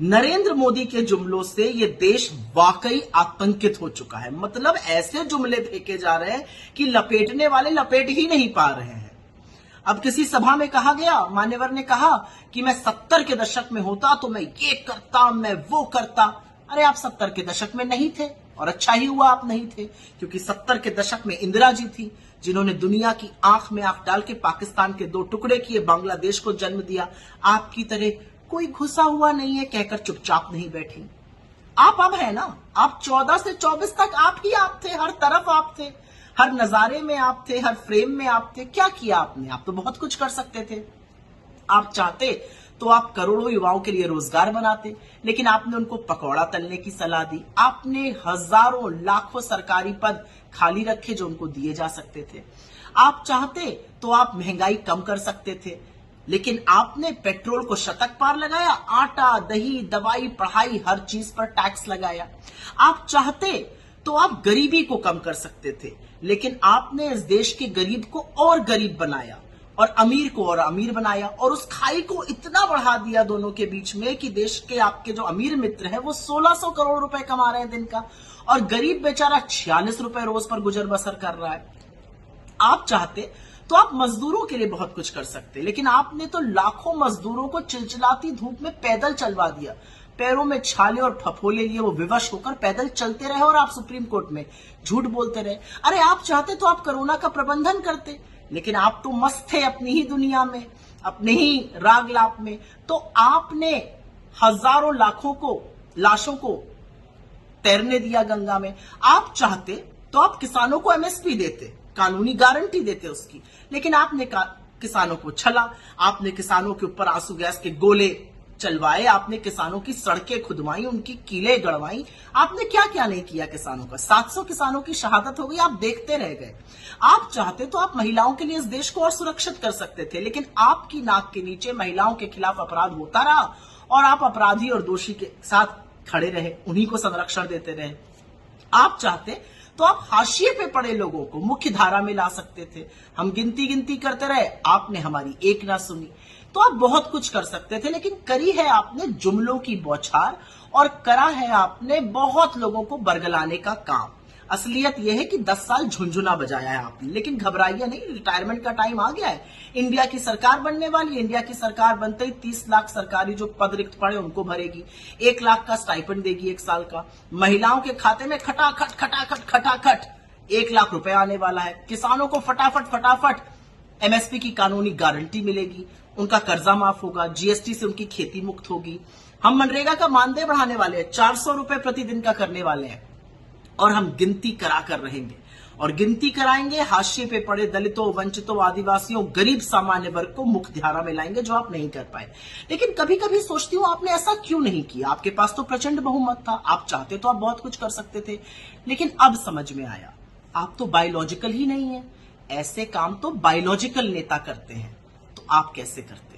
नरेंद्र मोदी के जुमलों से ये देश वाकई आतंकित हो चुका है। मतलब ऐसे जुमले फेंके जा रहे हैं कि लपेटने वाले लपेट ही नहीं पा रहे हैं। अब किसी सभा में कहा गया, मान्यवर ने कहा कि मैं 70 के दशक में होता तो मैं ये करता, मैं वो करता। अरे आप 70 के दशक में नहीं थे, और अच्छा ही हुआ आप नहीं थे, क्योंकि 70 के दशक में इंदिरा जी थी, जिन्होंने दुनिया की आंख में आंख डाल के पाकिस्तान के 2 टुकड़े किए, बांग्लादेश को जन्म दिया। आपकी तरह कोई घुसा हुआ नहीं है कहकर चुपचाप नहीं बैठी। आप अब है ना, आप 14 से 24 तक आप ही आप थे, हर तरफ आप थे, हर नजारे में आप थे, हर फ्रेम में आप थे। क्या किया आपने? आप तो बहुत कुछ कर सकते थे। आप चाहते तो आप करोड़ों युवाओं के लिए रोजगार बनाते, लेकिन आपने उनको पकौड़ा तलने की सलाह दी। आपने हजारों लाखों सरकारी पद खाली रखे जो उनको दिए जा सकते थे। आप चाहते तो आप महंगाई कम कर सकते थे, लेकिन आपने पेट्रोल को शतक पार लगाया, आटा, दही, दवाई, पढ़ाई, हर चीज पर टैक्स लगाया। आप चाहते तो आप गरीबी को कम कर सकते थे, लेकिन आपने इस देश के गरीब को और गरीब बनाया और अमीर को और अमीर बनाया, और उस खाई को इतना बढ़ा दिया दोनों के बीच में कि देश के आपके जो अमीर मित्र हैं वो 1600 करोड़ रुपए कमा रहे हैं दिन का, और गरीब बेचारा 46 रुपए रोज पर गुजर बसर कर रहा है। आप चाहते तो आप मजदूरों के लिए बहुत कुछ कर सकते, लेकिन आपने तो लाखों मजदूरों को चिलचिलाती धूप में पैदल चलवा दिया। पैरों में छाले और फफोले लिए वो विवश होकर पैदल चलते रहे, और आप सुप्रीम कोर्ट में झूठ बोलते रहे। अरे आप चाहते तो आप कोरोना का प्रबंधन करते, लेकिन आप तो मस्त थे अपनी ही दुनिया में, अपने ही राग लाप में। तो आपने हजारों लाखों को लाशों को तैरने दिया गंगा में। आप चाहते तो आप किसानों को एमएसपी देते, कानूनी गारंटी देते उसकी, लेकिन आपने किसानों को छला। आपने किसानों के ऊपर आंसू गैस के गोले चलवाए, आपने किसानों की सड़कें खुदवाई, उनकी कीलें गड़वाई। आपने क्या क्या नहीं किया किसानों का। 700 किसानों की शहादत हो गई, आप देखते रह गए। आप चाहते तो आप महिलाओं के लिए इस देश को और सुरक्षित कर सकते थे, लेकिन आपकी नाक के नीचे महिलाओं के खिलाफ अपराध होता रहा, और आप अपराधी और दोषी के साथ खड़े रहे, उन्हीं को संरक्षण देते रहे। आप चाहते तो आप हाशिए पे पड़े लोगों को मुख्य धारा में ला सकते थे। हम गिनती करते रहे, आपने हमारी एक ना सुनी। तो आप बहुत कुछ कर सकते थे, लेकिन करी है आपने जुमलों की बौछार, और करा है आपने बहुत लोगों को बरगलाने का काम। असलियत यह है कि 10 साल झुंझुना बजाया है आपने, लेकिन घबराइए नहीं, रिटायरमेंट का टाइम आ गया है। इंडिया की सरकार बनने वाली है। इंडिया की सरकार बनते ही 30 लाख सरकारी जो पद रिक्त पड़े उनको भरेगी, 1 लाख का स्टाइपेंड देगी 1 साल का। महिलाओं के खाते में खटाखट 1 लाख रुपए आने वाला है। किसानों को फटाफट एमएसपी की कानूनी गारंटी मिलेगी, उनका कर्जा माफ होगा, जीएसटी से उनकी खेती मुक्त होगी। हम मनरेगा का मानदेय बढ़ाने वाले हैं, 400 रुपए प्रतिदिन का करने वाले हैं, और हम गिनती करा कर रहेंगे, और गिनती कराएंगे। हाशिए पे पड़े दलितों, वंचितों, आदिवासियों, गरीब सामान्य वर्ग को मुख्य धारा में लाएंगे, जो आप नहीं कर पाए। लेकिन कभी कभी सोचती हूं आपने ऐसा क्यों नहीं किया। आपके पास तो प्रचंड बहुमत था, आप चाहते तो आप बहुत कुछ कर सकते थे, लेकिन अब समझ में आया आप तो बायोलॉजिकल ही नहीं है। ऐसे काम तो बायोलॉजिकल नेता करते हैं, तो आप कैसे करते हैं?